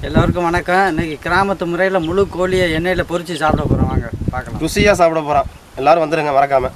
எல்லோருக்கும் வணக்கம். இன்றைக்கி கிராமத்து முறையில் முழு கோழியை எண்ணெயில் பொரித்து சாப்பிட போகிறோம். வாங்க பார்க்கலாம். ருசியாக சாப்பிட போகிறோம். எல்லோரும் வந்துடுங்க மறக்காமல்.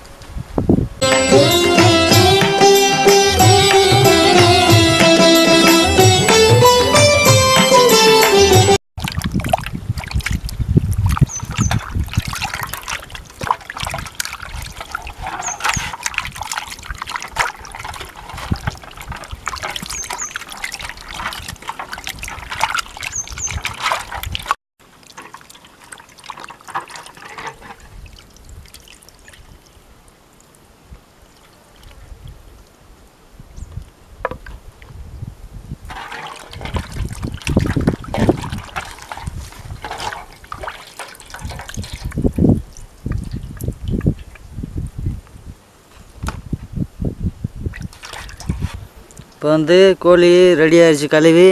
இப்போ வந்து கோழி ரெடி ஆகிடுச்சு கழுவி.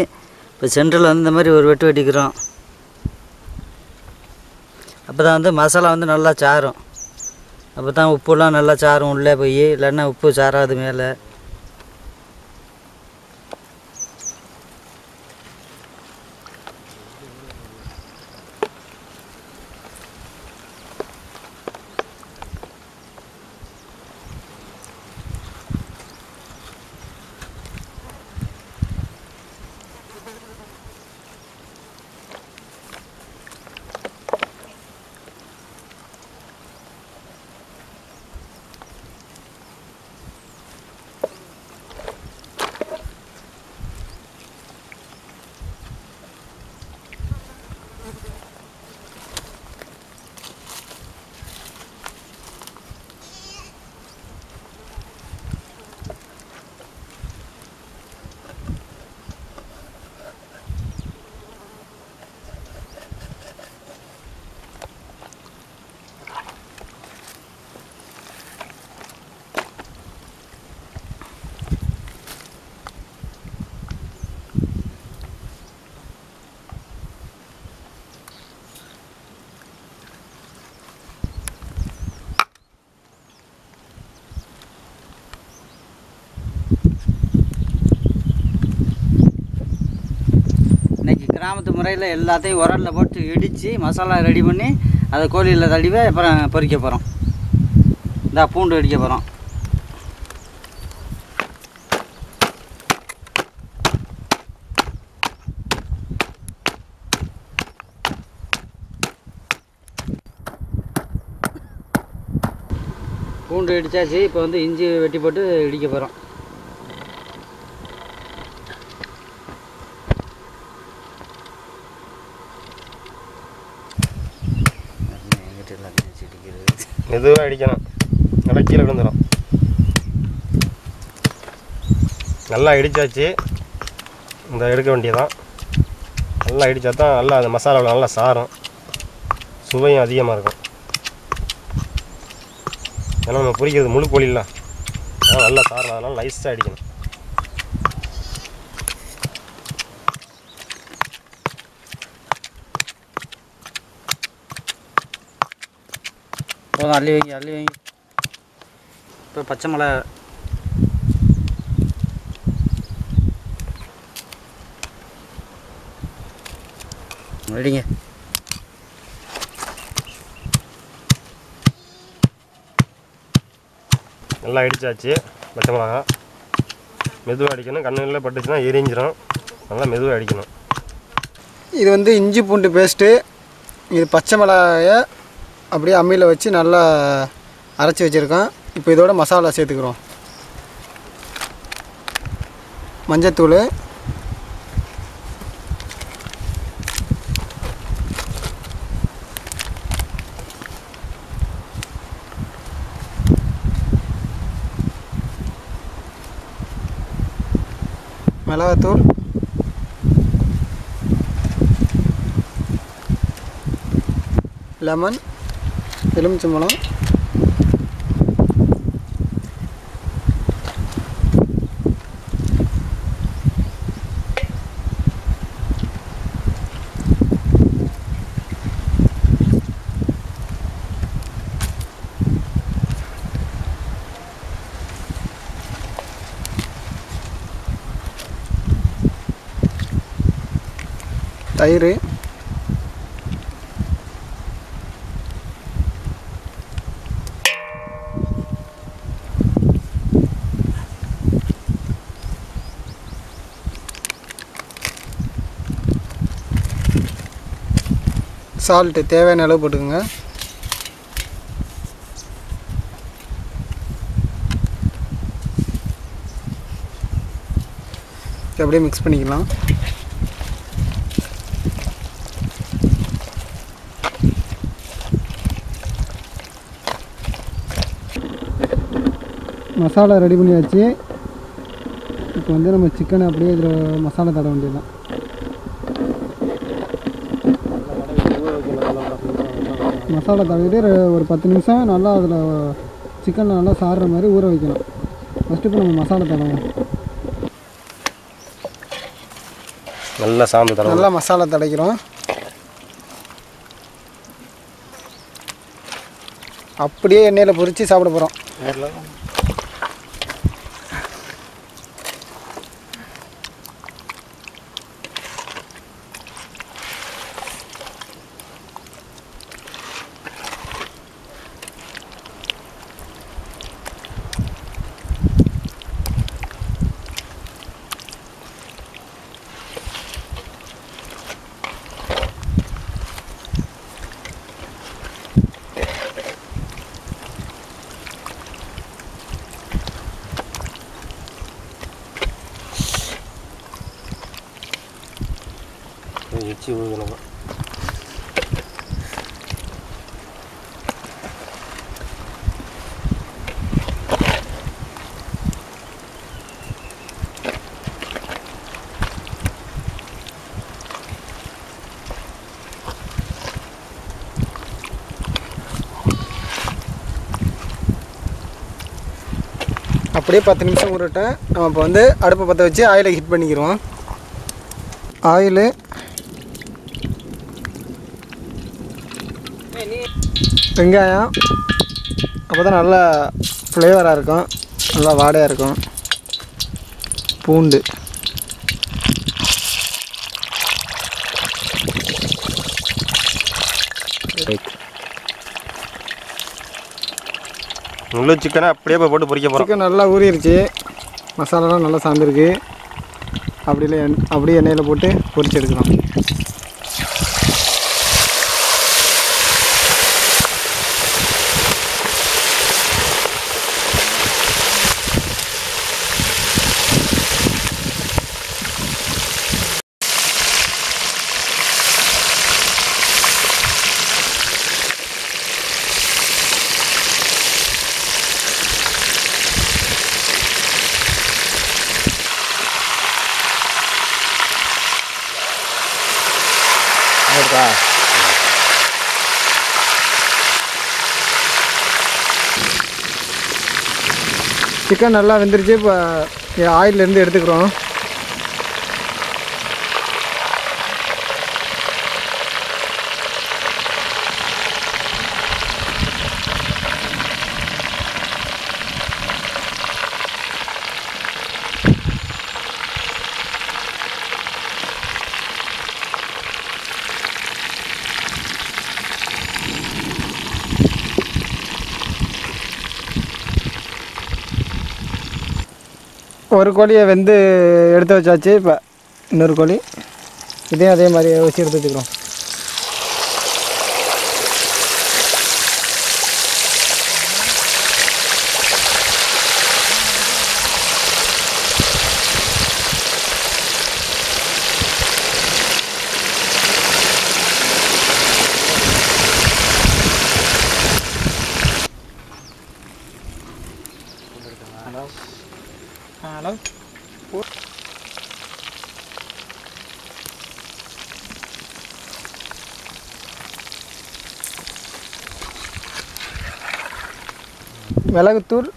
இப்போ சென்டரில் வந்து இந்த மாதிரி ஒரு வெட்டு வெட்டிக்கிறோம். அப்போ தான் வந்து மசாலா வந்து நல்லா சாரும். அப்போ தான் உப்புலாம் நல்லா சாரும் உள்ளே போய், இல்லைன்னா உப்பு சாராது மேலே. கிராமத்து முறையில் எல்லாத்தையும் உரலில் போட்டு இடித்து மசாலா ரெடி பண்ணி அதை கோழியில் தடவி அப்புறம் பொரிக்க போகிறோம். இந்த பூண்டு அடிக்க போகிறோம். பூண்டு இடித்தாச்சு. இப்போ வந்து இஞ்சி வெட்டி போட்டு இடிக்க போகிறோம். மெதுவாக அடிக்கணும், நல்லா கீழே விழுந்துடும். நல்லா இடித்தாச்சு. இந்த எடுக்க வேண்டியதான். நல்லா இடித்தா தான் நல்லா அந்த மசாலாவில் நல்லா சாரும், சுவையும் அதிகமாக இருக்கும். ஏன்னா நம்ம பொரிக்கிறது முழு கோழிலாம் அதனால் நல்லா சாரும். அதனால் நைஸாக அடிக்கணும். போதும், அள்ளி வைங்க. இப்போ பச்சை மிளகா ரெடிங்க. நல்லா அடித்தாச்சு. பச்சை மிளகா மெதுவாக அடிக்கணும். கண்ணில் பட்டுச்சுன்னா எரிஞ்சிடும். நல்லா மெதுவாக அடிக்கணும். இது வந்து இஞ்சி பூண்டு பேஸ்ட்டு. இது பச்சை மிளகாயை அப்படியே அம்மியில் வச்சு நல்லா அரைச்சி வச்சுருக்கோம். இப்போ இதோட மசாலா சேர்த்துக்கிறோம். மஞ்சத்தூள், மிளகாத்தூள், லெமன், எலுமிச்சம்பழம், தயிர், சால்ட்டு தேவையான அளவு போட்டுக்கோங்க. அப்படியே மிக்ஸ் பண்ணிக்கலாம். மசாலா ரெடி பண்ணியாச்சு. இப்போ வந்து நம்ம சிக்கனை அப்படியே இதில் மசாலா தட வேண்டியதுதான். மசாலா தடவிட்டு ஒரு 10 நிமிஷம் நல்லா அதில் சிக்கனில் நல்லா சாறுற மாதிரி ஊற வைக்கணும். ஃபஸ்ட்டு இப்போ நம்ம மசாலா தடவோம். நல்லா சாந்து தடவை நல்லா மசாலா தடைக்கிறோம். அப்படியே எண்ணெயில் பொரித்து சாப்பிட போகிறோம். எச்சி ஊற்றணும். அப்படியே 10 நிமிஷம் ஊறட்டேன். நம்ம இப்போ வந்து அடுப்பை பற்ற வச்சு ஆயிலை ஹீட் பண்ணிக்கிறோம். ஆயிலு, வெங்காயம், அப்போ தான் நல்லா ஃப்ளேவராக இருக்கும், நல்லா வாடையாக இருக்கும். பூண்டு, முழு சிக்கனை அப்படியே போட்டு பொரிக்க போகிறோம். சிக்கன் நல்லா ஊறிடுச்சு, மசாலாலாம் நல்லா சார்ந்துருக்கு. அப்படியே எண்ணெயில் போட்டு பொரிச்சு எடுக்கலாம். சிக்கன் நல்லா வெந்துருச்சு. இப்போ ஆயிலேருந்து எடுத்துக்கிறோம். ஒரு கோழியை வெந்து எடுத்து வச்சாச்சு. இப்போ இன்னொரு கோழி இதையும் அதே மாதிரி வச்சு எடுத்து வச்சுக்கிறோம். ஹலோ, மிளகுத்தூள்,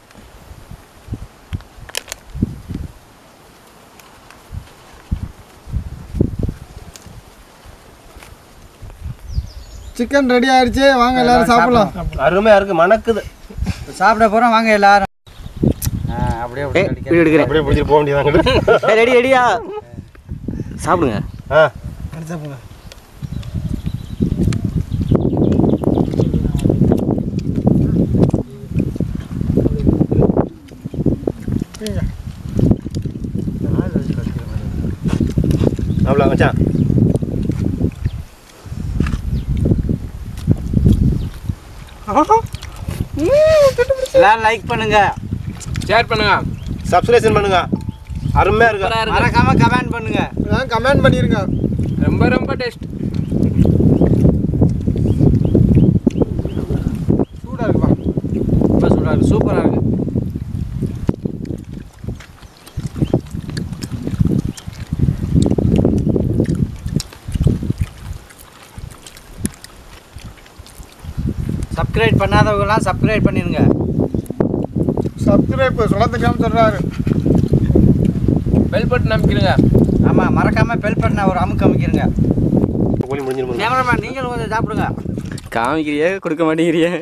சிக்கன் ரெடி ஆயிடுச்சு. வாங்க எல்லாரும் சாப்பிடலாம். அருமையாக இருக்குது, மணக்குது. சாப்பிட போகிறோம், வாங்க எல்லாரும். அப்படியே எடுக்கிறேன், அப்படியே பிடிச்சிட்டு போக வேண்டியதாங்க. ரெடி ரெடியா சாப்பிடுங்க. சாப்பிடுங்க. அவ்வளோ மச்சான். எல்லாரும் லைக் பண்ணுங்க, ஷேர் பண்ணுங்க, சப்ஸ்கிரைப் பண்ணுங்க. அருமையாக இருக்கு. மறக்காம கமெண்ட் பண்ணுங்க. கமெண்ட் பண்ணிடுங்க. ரொம்ப ரொம்ப டேஸ்ட். சூடாக இருக்குப்பா. ரொம்ப சூடாக இருக்குது, சூப்பராக இருக்குது. சப்ஸ்கிரைப் பண்ணாதவங்கலாம் சப்ஸ்கிரைப் பண்ணிடுங்க. சப்ஸ்கிரைப் சொல்லத்துக்காம சொல்கிறாரு. பெல் பட்டன் அமைக்கிறங்க. ஆமாம், மறக்காமல் பெல் பட்டனை ஒரு அமுக்கு அமைக்கிறங்க. கோழி முடிஞ்சிருப்போம். கேமராமேன் நீங்களும் கொஞ்சம் சாப்பிடுங்க. காமிக்கிறியே, கொடுக்க மாட்டேங்கிறியே.